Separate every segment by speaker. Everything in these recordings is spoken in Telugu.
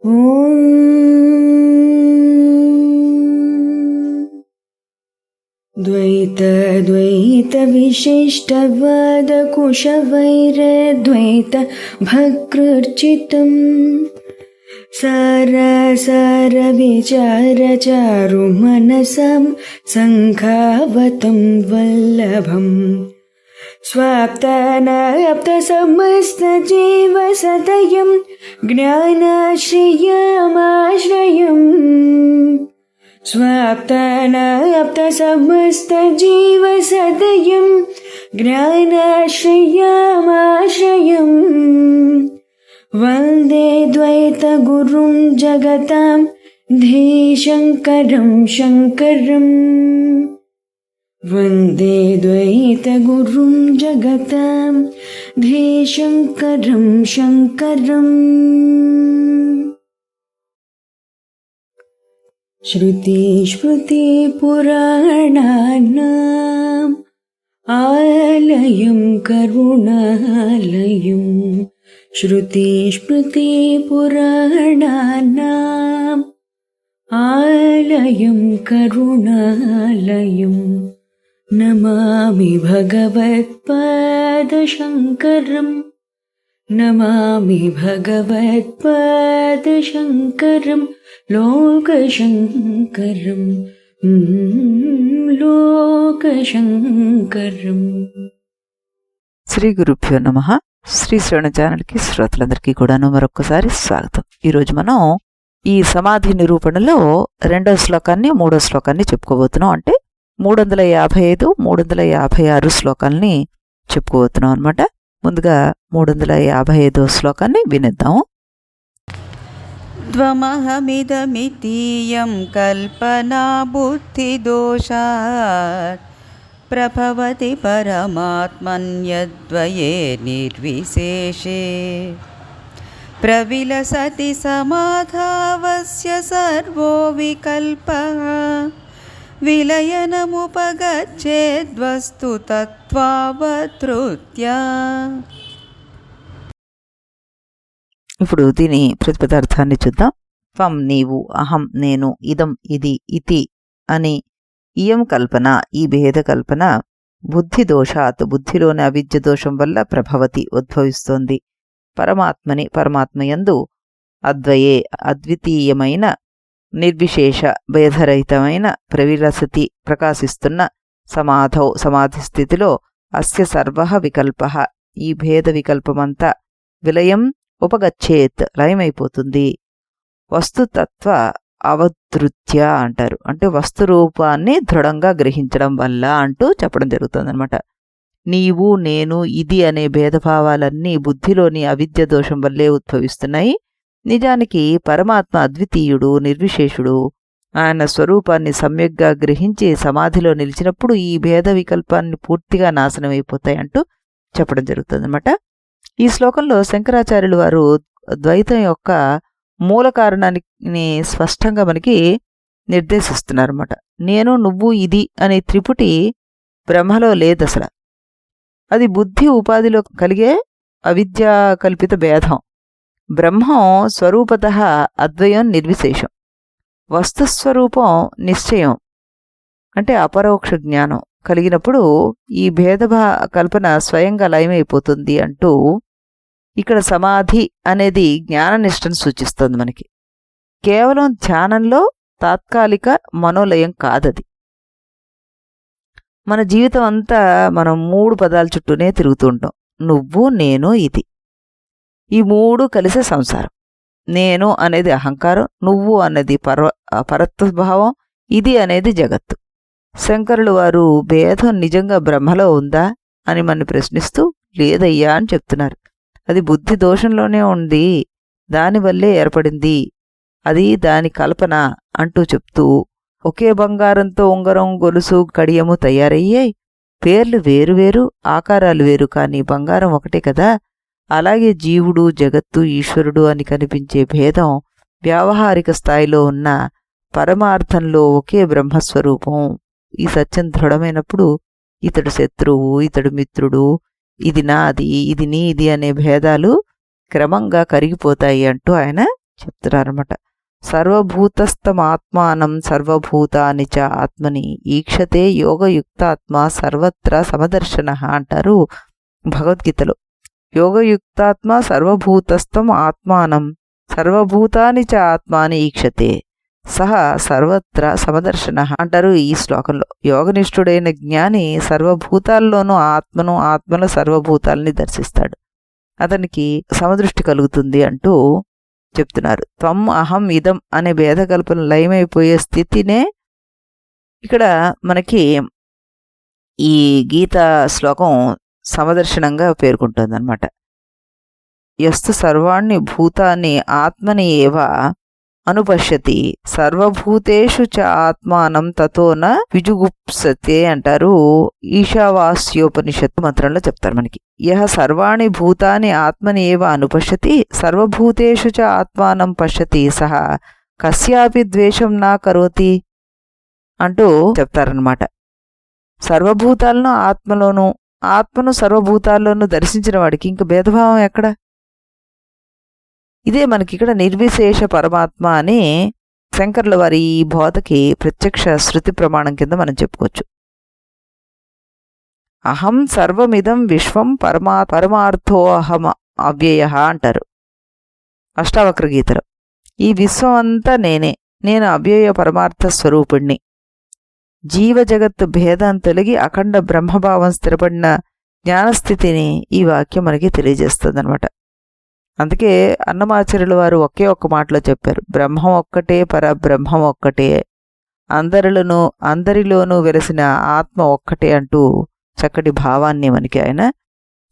Speaker 1: द्वैत भकृर्चितम् सार विचारचारुमनसं सङ्खावतं वल्लभम् स्वाप्तानाप्तसमस्तजीवसदयं ज्ञानाश्रयमाश्रयम् स्वाप्तानाप्तसमस्तजीवसदयं ज्ञानाश्रयमाश्रयम् वन्दे द्वैतगुरुं जगतां धीशङ्करं शङ्करम् वन्दे द्वैतगुरुं जगतां धीशङ्करं शङ्करम्। श्रुतिस्मृतिपुराणानाम् आलयं करुणालयम् श्रुतिस्मृतिपुराणानाम् आलयं करुणालयम् नमामि भगवत्पादशङ्करम् नमामि भगवत्पादशङ्करं लोकशङ्करम् लोकशङ्करम्।
Speaker 2: శ్రీ గురుభ్యో నమః. శ్రీ శ్రవణ ఛానల్కి శ్రోతలందరికీ కూడాను మరొక్కసారి స్వాగతం. ఈరోజు మనం ఈ సమాధి నిరూపణలో రెండవ శ్లోకాన్ని మూడో శ్లోకాన్ని చెప్పుకోబోతున్నాం. అంటే 355, 356 శ్లోకాల్ని చెప్పుకోబోతున్నాం అనమాట. ముందుగా 355వ శ్లోకాన్ని వినిద్దాం.
Speaker 3: త్వమహమిదమితీయం కల్పనా బుద్ధిదోషాత్ ప్రభవతి పరమాత్మన్యద్వయే నిర్విశేషే ప్రవిలసతి సమాధావస్య సర్వో వికల్పః విలయనముపగచ్చేద్వస్తు తత్వావతృత్యా.
Speaker 2: ఇప్పుడు దీని ప్రతిపదార్థాన్ని చూద్దాం. త్వం నీవు, అహం నేను, ఇదం ఇది, ఇతి అని ఇయం కల్పన ఈ భేద కల్పన బుద్ధిదోషాత్ బుద్ధిలోని అవిద్య దోషం వల్ల ప్రభవతి ఉద్భవిస్తోంది. పరమాత్మని పరమాత్మయందు అద్వయే అద్వితీయమైన నిర్విశేష భేదరహితమైన ప్రవిలసతి ప్రకాశిస్తున్న సమాధౌ సమాధి స్థితిలో అస్య సర్వః వికల్పః ఈ భేద వికల్పమంతా విలయం ఉపగచ్చేత్ లయమైపోతుంది. వస్తుతత్వ అవధృత్య అంటారు. అంటే వస్తురూపాన్ని దృఢంగా గ్రహించడం వల్ల అంటూ చెప్పడం జరుగుతుందనమాట. నీవు నేను ఇది అనే భేదభావాలన్నీ బుద్ధిలోని అవిద్య దోషం వల్లే ఉద్భవిస్తున్నాయి. నిజానికి పరమాత్మ అద్వితీయుడు, నిర్విశేషుడు. ఆయన స్వరూపాన్ని సమ్యగ్గా గ్రహించి సమాధిలో నిలిచినప్పుడు ఈ భేద వికల్పాన్ని పూర్తిగా నాశనమైపోతాయి అంటూ చెప్పడం జరుగుతుందన్నమాట. ఈ శ్లోకంలో శంకరాచార్యులు వారు ద్వైతం యొక్క మూల కారణాన్ని స్పష్టంగా మనకి నిర్దేశిస్తున్నారన్నమాట. నేను నువ్వు ఇది అనే త్రిపుటి బ్రహ్మలో లేదసలు. అది బుద్ధి ఉపాధిలో కలిగే అవిద్యా కల్పిత భేదం. బ్రహ్మం స్వరూపతః అద్వయం నిర్విశేషం. వస్తుస్వరూపం నిశ్చయం అంటే అపరోక్ష జ్ఞానం కలిగినప్పుడు ఈ భేదభా కల్పన స్వయంగా లయమైపోతుంది అంటూ ఇక్కడ సమాధి అనేది జ్ఞాననిష్టను సూచిస్తుంది మనకి. కేవలం ధ్యానంలో తాత్కాలిక మనోలయం కాదది. మన జీవితం అంతా మనం 3 పదాల చుట్టూనే తిరుగుతూ ఉంటాం. నువ్వు, నేను, ఇది. ఈ 3 కలిసే సంసారం. నేను అనేది అహంకారం, నువ్వు అనేది పరత్వభావం, ఇది అనేది జగత్తు. శంకరులు వారు భేదం నిజంగా బ్రహ్మలో ఉందా అని మనని ప్రశ్నిస్తూ లేదయ్యా అని చెప్తున్నారు. అది బుద్ధి దోషంలోనే ఉంది, దానివల్లే ఏర్పడింది, అది దాని కల్పన అంటూ చెప్తూ ఒకే బంగారంతో ఉంగరం, గొలుసు, కడియము తయారయ్యాయి. పేర్లు వేరువేరు, ఆకారాలు వేరు, కానీ బంగారం ఒకటే కదా. అలాగే జీవుడు, జగత్తు, ఈశ్వరుడు అని కనిపించే భేదం వ్యావహారిక స్థాయిలో ఉన్న పరమార్థంలో ఒకే బ్రహ్మస్వరూపం. ఈ సత్యం దృఢమైనప్పుడు ఇతడు శత్రువు, ఇతడు మిత్రుడు, ఇది నాది, ఇది నీది అనే భేదాలు క్రమంగా కరిగిపోతాయి అంటూ ఆయన చెప్తున్నారన్నమాట. సర్వభూతస్థమాత్మానం సర్వభూతాని చ ఆత్మని ఈక్షతే యోగయుక్తాత్మ సర్వత్ర సమదర్శన అంటారు భగవద్గీతలో. యోగయుక్తాత్మ సర్వభూతస్థం ఆత్మానం సర్వభూతాని చ ఆత్మాని ఈక్షతే సహ సర్వత్ర సమదర్శన అంటారు ఈ శ్లోకంలో. యోగనిష్ఠుడైన జ్ఞాని సర్వభూతాల్లోనూ ఆత్మను, ఆత్మలో సర్వభూతాలని దర్శిస్తాడు, అతనికి సమదృష్టి కలుగుతుంది అంటూ చెప్తున్నారు. త్వం అహం ఇదం అనే భేదకల్పన లయమైపోయే స్థితినే ఇక్కడ మనకి ఈ గీతా శ్లోకం సమదర్శనంగా పేర్కొంటుంది అనమాట. యస్తు సర్వాణి భూతాన్ని ఆత్మని ఏవ అనుపశ్యతి సర్వభూతేషు చ ఆత్మానం తతో న విజుగుప్సతే అంటారు ఈశావాస్యోపనిషత్తు మంత్రంలో చెప్తారు మనకి. యహ సర్వాణి భూతాని ఆత్మని ఏవ అనుపశ్యతి సర్వభూతేషు చ ఆత్మానం పశ్యతి సహ కస్యాపి ద్వేషం నా కరోతి అంటూ చెప్తారనమాట. సర్వభూతాలను ఆత్మలోను, ఆత్మను సర్వభూతాల్లోనూ దర్శించిన వాడికి ఇంక భేదభావం ఎక్కడ? ఇదే మనకి ఇక్కడ నిర్విశేష పరమాత్మ అని శంకర్ల వారి ఈ బోధకి ప్రత్యక్ష శృతి ప్రమాణం కింద మనం చెప్పుకోవచ్చు. అహం సర్వమిదం విశ్వం పరమార్థో అహం అవ్యయ అంటారు అష్టావక్ర గీతలో. ఈ విశ్వం అంతా నేనే, నేను అవ్యయ పరమార్థ స్వరూపుణ్ణి. జీవ జగత్తు భేదం తొలగి అఖండ బ్రహ్మభావం స్థిరపడిన జ్ఞానస్థితిని ఈ వాక్యం మనకి తెలియజేస్తుంది అనమాట. అందుకే అన్నమాచార్యుల వారు ఒకే ఒక్క మాటలో చెప్పారు, బ్రహ్మం ఒక్కటే, పరబ్రహ్మం ఒక్కటే, అందరిలోనూ వెలసిన ఆత్మ ఒక్కటే అంటూ చక్కటి భావాన్ని మనకి ఆయన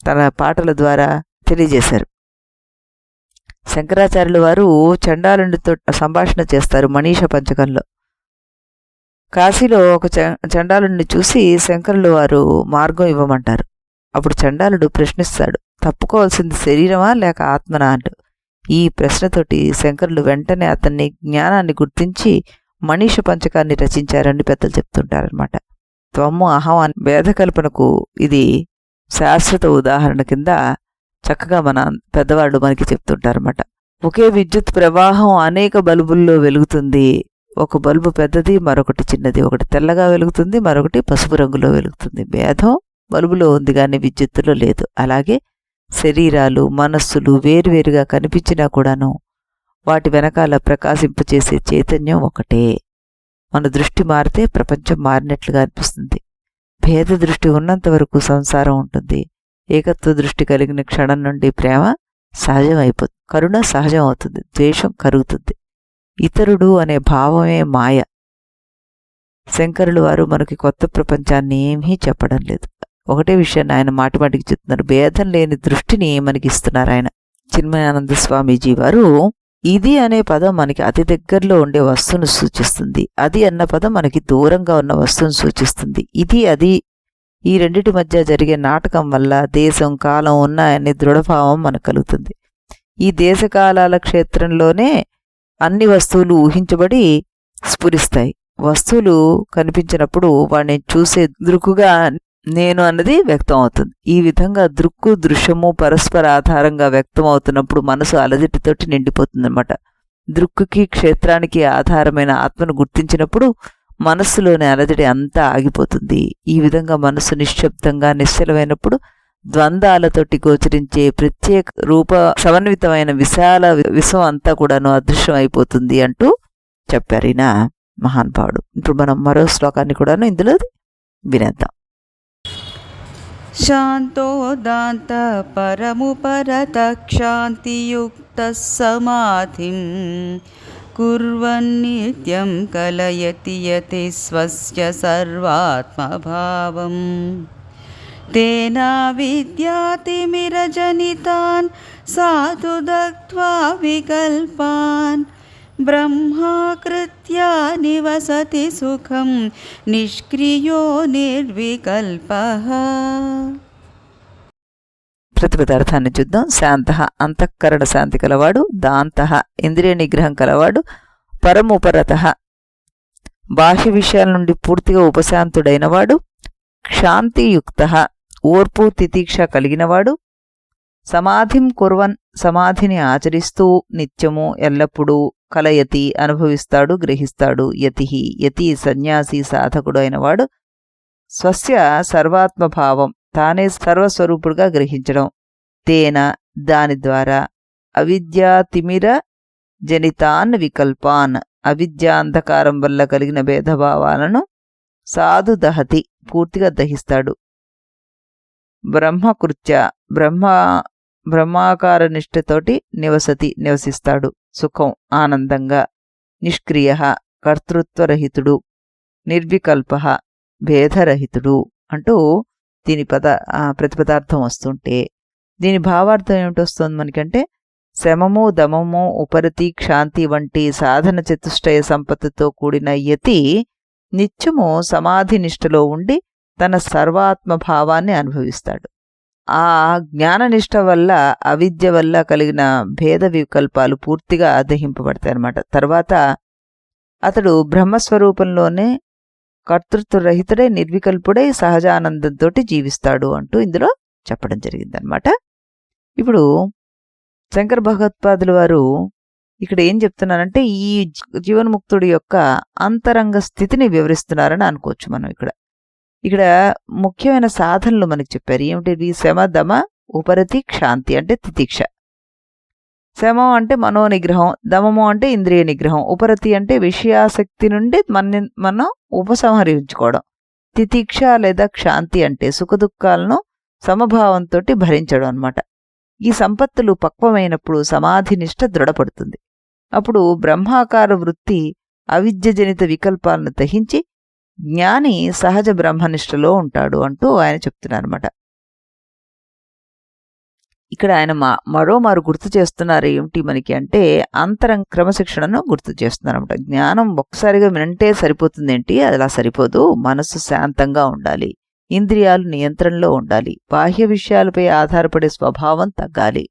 Speaker 2: తన పాటల ద్వారా తెలియజేశారు. శంకరాచార్యుల వారు చండాలునితో సంభాషణ చేస్తారు మనీష పంచకంలో. కాశీలో ఒక చండాలుని చూసి శంకరులు వారు మార్గం ఇవ్వమంటారు. అప్పుడు చండాలుడు ప్రశ్నిస్తాడు, తప్పుకోవాల్సింది శరీరమా లేక ఆత్మనా అంటూ. ఈ ప్రశ్నతోటి శంకరులు వెంటనే అతన్ని జ్ఞానాన్ని గుర్తించి మనీష పంచకాన్ని రచించారని పెద్దలు చెప్తుంటారనమాట. త్వము అహం అని భేదకల్పనకు ఇది శాశ్వత ఉదాహరణ కింద చక్కగా మన పెద్దవాళ్ళు మనకి చెప్తుంటారన్నమాట. ఒకే విద్యుత్ ప్రవాహం అనేక బల్బుల్లో వెలుగుతుంది. ఒక బల్బు పెద్దది, మరొకటి చిన్నది. ఒకటి తెల్లగా వెలుగుతుంది, మరొకటి పసుపు రంగులో వెలుగుతుంది. భేదం బల్బులో ఉంది కానీ విద్యుత్తులో లేదు. అలాగే శరీరాలు, మనస్సులు వేరువేరుగా కనిపించినా కూడాను వాటి వెనకాల ప్రకాశింపచేసే చైతన్యం ఒకటే. మన దృష్టి మారితే ప్రపంచం మారినట్లుగా అనిపిస్తుంది. భేద దృష్టి ఉన్నంత వరకు సంసారం ఉంటుంది. ఏకత్వ దృష్టి కలిగిన క్షణం నుండి ప్రేమ సహజం అయిపోతుంది, కరుణ సహజం అవుతుంది, ద్వేషం కరుగుతుంది. ఇతరుడు అనే భావమే మాయ. శంకరులు వారు మనకి కొత్త ప్రపంచాన్ని ఏమీ చెప్పడం లేదు. ఒకటే విషయాన్ని ఆయన మాటిమాటికి చెప్తున్నారు, భేదం లేని దృష్టిని మనకి ఇస్తున్నారు ఆయన. చిన్మయానంద స్వామీజీ వారు ఇది అనే పదం మనకి అతి దగ్గరలో ఉండే వస్తువును సూచిస్తుంది, అది అన్న పదం మనకి దూరంగా ఉన్న వస్తువును సూచిస్తుంది. ఇది అది ఈ రెండిటి మధ్య జరిగే నాటకం వల్ల దేశం కాలం ఉన్నాయనే దృఢభావం మనకు కలుగుతుంది. ఈ దేశకాలాల క్షేత్రంలోనే అన్ని వస్తువులు ఊహించబడి స్ఫురిస్తాయి. వస్తువులు కనిపించినప్పుడు వాడిని చూసే దృక్కుగా నేను అన్నది వ్యక్తం అవుతుంది. ఈ విధంగా దృక్కు దృశ్యము పరస్పర ఆధారంగా వ్యక్తం అవుతున్నప్పుడు మనసు అలజడితోటి నిండిపోతుంది అన్నమాట. దృక్కుకి క్షేత్రానికి ఆధారమైన ఆత్మను గుర్తించినప్పుడు మనస్సులోని అలజడి అంతా ఆగిపోతుంది. ఈ విధంగా మనస్సు నిశ్శబ్దంగా నిశ్చలమైనప్పుడు ద్వంద్వాలతోటి గోచరించే ప్రత్యేక రూప సమన్వితమైన విశాల విశ్వం అంతా కూడాను అదృశ్యం అయిపోతుంది అంటూ చెప్పారు ఈయన మహానుభావుడు. ఇప్పుడు మనం మరో శ్లోకాన్ని కూడాను ఇందులో వినేద్దాం.
Speaker 3: శాంతోదాంత పరముపరత క్షాంతియుక్త సమాధిం కుర్వన్నిత్యం కలయతి యతి స్వస్య సర్వాత్మభావం తేనా విద్యాతిమిరజనితాన్ సాధు దగ్ధ్వా వికల్పాన్ బ్రహ్మాకృత్యా నివసతి సుఖం నిష్క్రియో నిర్వికల్పః.
Speaker 2: ప్రతిపదార్థాన్ని చూద్దాం. శాంతః అంతఃకరణ శాంతి కలవాడు, దాంతః ఇంద్రియ నిగ్రహం కలవాడు, పరముపరతః బాహ్య విషయాల నుండి పూర్తిగా ఉపశాంతుడైనవాడు, క్షాంతియుక్తః ఓర్పు తితీక్ష కలిగినవాడు, సమాధిం కుర్వన్ సమాధిని ఆచరిస్తూ నిత్యము ఎల్లప్పుడూ కలయతి అనుభవిస్తాడు, గ్రహిస్తాడు. యతిహి యతి సన్యాసి సాధకుడు అయినవాడు స్వస్య సర్వాత్మభావం తానే సర్వస్వరూపుడుగా గ్రహించడం, తేన దాని ద్వారా అవిద్యాతిమిర జనితాన్ వికల్పాన్ అవిద్యాంధకారం వల్ల కలిగిన భేదభావాలను సాధు దహతి పూర్తిగా దహిస్తాడు. బ్రహ్మకృత్య బ్రహ్మాకార నిష్ఠతోటి నివసిస్తాడు. సుఖం ఆనందంగా. నిష్క్రియ కర్తృత్వరహితుడు. నిర్వికల్ప భేదరహితుడు అంటూ దీని ప్రతిపదార్థం వస్తుంటే దీని భావార్థం ఏమిటొస్తుంది మనకంటే, శమము దమము ఉపరతి క్షాంతి వంటి సాధన చతుష్టయ సంపత్తితో కూడిన యతి నిత్యము సమాధి నిష్ఠలో ఉండి తన సర్వాత్మభావాన్ని అనుభవిస్తాడు. ఆ జ్ఞాననిష్ట వల్ల అవిద్య వల్ల కలిగిన భేద వికల్పాలు పూర్తిగా దహింపబడతాయి అన్నమాట. తర్వాత అతడు బ్రహ్మస్వరూపంలోనే కర్తృత్వరహితుడై నిర్వికల్పుడై సహజానందంతో జీవిస్తాడు అంటూ ఇందులో చెప్పడం జరిగిందనమాట. ఇప్పుడు శంకర భగవత్పాదుల వారు ఇక్కడ ఏం చెప్తున్నారంటే, ఈ జీవన్ముక్తుడి యొక్క అంతరంగ స్థితిని వివరిస్తున్నారని అనుకోవచ్చు మనం. ఇక్కడ ముఖ్యమైన సాధనలు మనకి చెప్పారు. ఏమిటి? శమ దమ ఉపరతి క్షాంతి అంటే తితిక్ష. శమం అంటే మనోనిగ్రహం, దమము అంటే ఇంద్రియ నిగ్రహం, ఉపరతి అంటే విషయాసక్తి నుండి మనం ఉపసంహరించుకోవడం, తితిక్ష లేదా క్షాంతి అంటే సుఖదుఖాలను సమభావంతో భరించడం అన్నమాట. ఈ సంపత్తులు పక్వమైనప్పుడు సమాధినిష్ట దృఢపడుతుంది. అప్పుడు బ్రహ్మాకార వృత్తి అవిద్యజనిత వికల్పాలను దహించి జ్ఞాని సహజ బ్రహ్మనిష్టలో ఉంటాడు అంటూ ఆయన చెప్తున్నారన్నమాట. ఇక్కడ ఆయన మరోమారు గుర్తు చేస్తున్నారు ఏమిటి మనకి అంటే, అంతరంగ క్రమశిక్షణను గుర్తు చేస్తున్నారన్నమాట. జ్ఞానం ఒక్కసారిగా వినంటే సరిపోతుంది ఏంటి? అలా సరిపోదు. మనస్సు శాంతంగా ఉండాలి, ఇంద్రియాలు నియంత్రణలో ఉండాలి, బాహ్య విషయాలపై ఆధారపడే స్వభావం తగ్గాలి,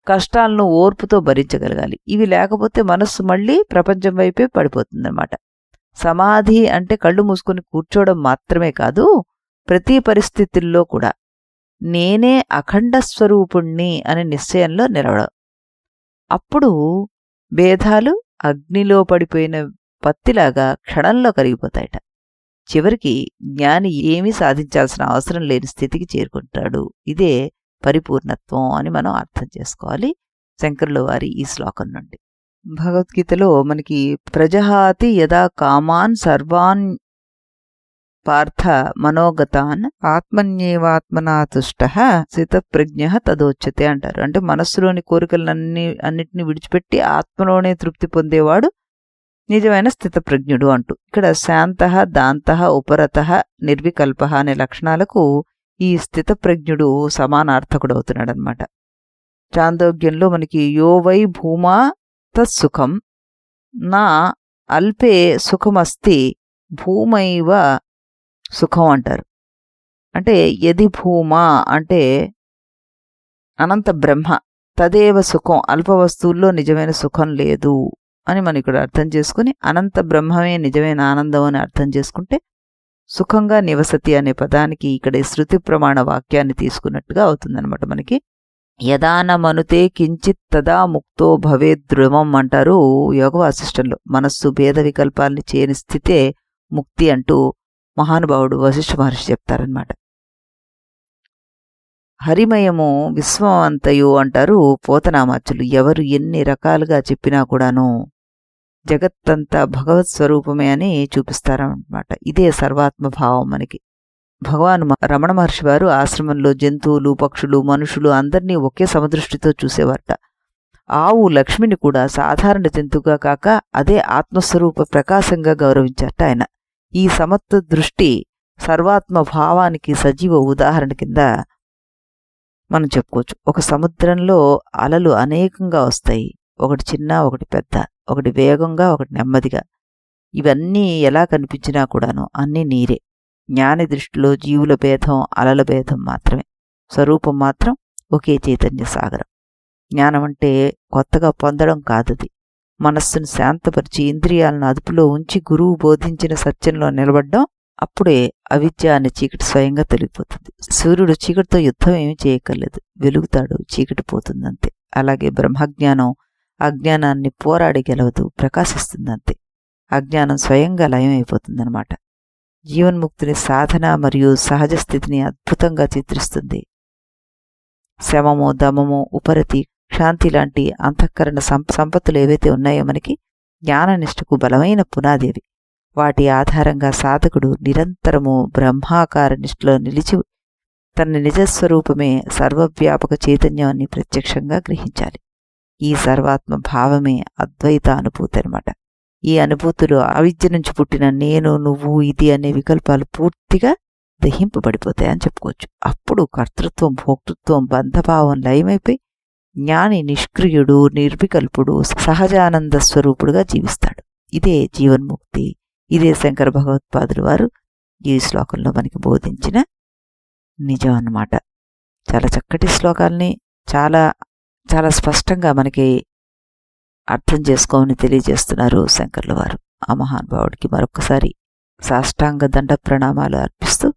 Speaker 2: కష్టాలను ఓర్పుతో భరించగలగాలి. ఇవి లేకపోతే మనస్సు మళ్ళీ ప్రపంచం వైపే పడిపోతుందన్నమాట. సమాధి అంటే కళ్ళు మూసుకొని కూర్చోవడం మాత్రమే కాదు, ప్రతి పరిస్థితుల్లో కూడా నేనే అఖండ స్వరూపుణ్ణి అనే నిశ్చయంలో నిలవడం. అప్పుడు భేదాలు అగ్నిలో పడిపోయిన పత్తిలాగా క్షణంలో కరిగిపోతాయట. చివరికి జ్ఞాని ఏమీ సాధించాల్సిన అవసరం లేని స్థితికి చేరుకుంటాడు. ఇదే పరిపూర్ణత్వం అని మనం అర్థం చేసుకోవాలి శంకరుల వారి ఈ శ్లోకం నుండి. భగవద్గీతలో మనకి ప్రజహాతి యదా కామాన్ సర్వాన్ పార్థ మనోగతాన్ ఆత్మన్యేవాత్మనా తుష్టః స్థితప్రజ్ఞః తదోచ్యతే అంటారు. అంటే మనస్సులోని కోరికలన్నిటిని విడిచిపెట్టి ఆత్మలోనే తృప్తి పొందేవాడు నిజమైన స్థితప్రజ్ఞుడు అంటూ. ఇక్కడ శాంతః దాంతః ఉపరతః నిర్వికల్పః అనే లక్షణాలకు ఈ స్థితప్రజ్ఞుడు సమానార్థకుడు అవుతున్నాడనమాట. చాందోగ్యంలో మనకి యో వై భూమా తత్సుఖం నా అల్పే సుఖమస్తి భూమైవ సుఖం అంటారు. అంటే యది భూమా అంటే అనంత బ్రహ్మ, తదేవ సుఖం అల్ప వస్తువుల్లో నిజమైన సుఖం లేదు అని మనం ఇక్కడ అర్థం చేసుకుని, అనంత బ్రహ్మమే నిజమైన ఆనందం అని అర్థం చేసుకుంటే సుఖంగా నివసతి అనే పదానికి ఇక్కడ శృతి ప్రమాణ వాక్యాన్ని తీసుకున్నట్టుగా అవుతుందన్నమాట మనకి. యదానమనుతే కించిత్ తదా ముక్తో భవేద్రుమం అంటారు యోగ వాసిష్టంలో. మనస్సు భేద వికల్పాల్ని చేయని స్థితే ముక్తి అంటూ మహానుభావుడు వశిష్ఠ మహర్షి చెప్తారనమాట. హరిమయము విశ్వమంతయు అంటారు పోతనామాచులు. ఎవరు ఎన్ని రకాలుగా చెప్పినా కూడాను జగత్తంతా భగవత్ స్వరూపమే అని చూపిస్తారన్నమాట. ఇదే సర్వాత్మభావం మనకి. భగవాన్ రమణ మహర్షి వారు ఆశ్రమంలో జంతువులు, పక్షులు, మనుషులు అందరినీ ఒకే సమదృష్టితో చూసేవారట. ఆవు లక్ష్మిని కూడా సాధారణ జంతువుగా కాక అదే ఆత్మస్వరూప ప్రకాశంగా గౌరవించారట ఆయన. ఈ సమత్వ దృష్టి సర్వాత్మ భావానికి సజీవ ఉదాహరణ కింద మనం చెప్పుకోవచ్చు. ఒక సముద్రంలో అలలు అనేకంగా వస్తాయి. ఒకటి చిన్న, ఒకటి పెద్ద, ఒకటి వేగంగా, ఒకటి నెమ్మదిగా. ఇవన్నీ ఎలా కనిపించినా కూడాను అన్నీ నీరే. జ్ఞాని దృష్టిలో జీవుల భేదం అలల భేదం మాత్రమే, స్వరూపం మాత్రం ఒకే చైతన్య సాగరం. జ్ఞానం అంటే కొత్తగా పొందడం కాదది. మనస్సును శాంతపరిచి ఇంద్రియాలను అదుపులో ఉంచి గురువు బోధించిన సత్యంలో నిలబడ్డం. అప్పుడే అవిద్య అనే చీకటి స్వయంగా తొలగిపోతుంది. సూర్యుడు చీకటితో యుద్ధం ఏమీ చేయక్కర్లేదు, వెలుగుతాడు, చీకటి పోతుందంతే. అలాగే బ్రహ్మజ్ఞానం అజ్ఞానాన్ని పోరాడి గెలవదు, ప్రకాశిస్తుందంతే. అజ్ఞానం స్వయంగా లయమైపోతుందన్నమాట. జీవన్ముక్తిని సాధన మరియు సహజ స్థితిని అద్భుతంగా చిత్రిస్తుంది. శమము, దమము, ఉపరతి, శాంతి లాంటి అంతఃకరణ సంపత్తులు ఏవైతే ఉన్నాయో మనకి జ్ఞాననిష్టకు బలమైన పునాదేవి. వాటి ఆధారంగా సాధకుడు నిరంతరము బ్రహ్మాకార నిష్ఠలో నిలిచి తన నిజస్వరూపమే సర్వవ్యాపక చైతన్యాన్ని ప్రత్యక్షంగా గ్రహించాలి. ఈ సర్వాత్మ భావమే అద్వైత అనుభూతి అనమాట. ఈ అనుభూతులు అవిద్య నుంచి పుట్టిన నేను, నువ్వు, ఇది అనే వికల్పాలు పూర్తిగా దహింపబడిపోతాయని చెప్పుకోవచ్చు. అప్పుడు కర్తృత్వం, భోక్తృత్వం, బంధభావం లయమైపోయి జ్ఞాని నిష్క్రియుడు, నిర్వికల్పుడు, సహజానంద స్వరూపుడుగా జీవిస్తాడు. ఇదే జీవన్ముక్తి. ఇదే శంకర భగవత్పాదులు వారు ఈ శ్లోకంలో మనకి బోధించిన నిజం అన్నమాట. చాలా చక్కటి శ్లోకాల్ని చాలా చాలా స్పష్టంగా మనకి అర్థం చేసుకోమని తెలియజేస్తున్నారు శంకర్ల వారు. ఆ మహానుభావుడికి మరొకసారి సాష్టాంగ దండ ప్రణామాలు అర్పిస్తూ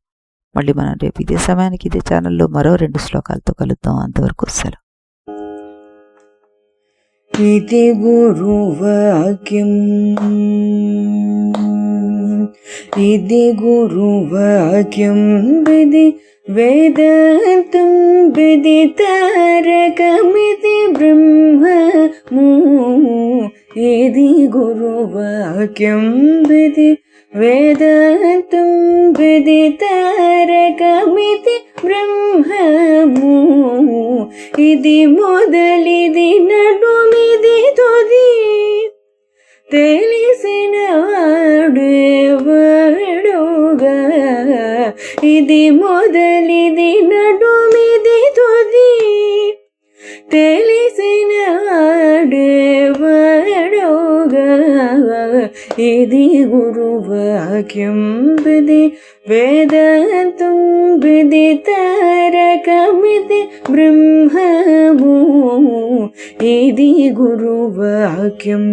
Speaker 2: మళ్ళీ మనం రేపు ఇదే సమయానికి ఇదే ఛానల్లో మరో 2 శ్లోకాలతో కలుద్దాం. అంతవరకు సెలవు.
Speaker 1: इति गुरुवाक्यम् इति गुरुवाक्यं विधि वेदान्तं विदितारकमिति ब्रह्ममु इति गुरुवाक्यं विधि वेदान्तं विदितारकमिति ब्रह्ममु इति मोदलिदि नडुमिदि तुदि తెలిసిన వాడెవడుగా ఇది మొదలిది నడుమిది తుది తెలిసిన వాడెవడుగా ఇది గురువాక్యం విధి వేదాంతం విదితారకమితి బ్రహ్మము ఇది గురువాక్యం.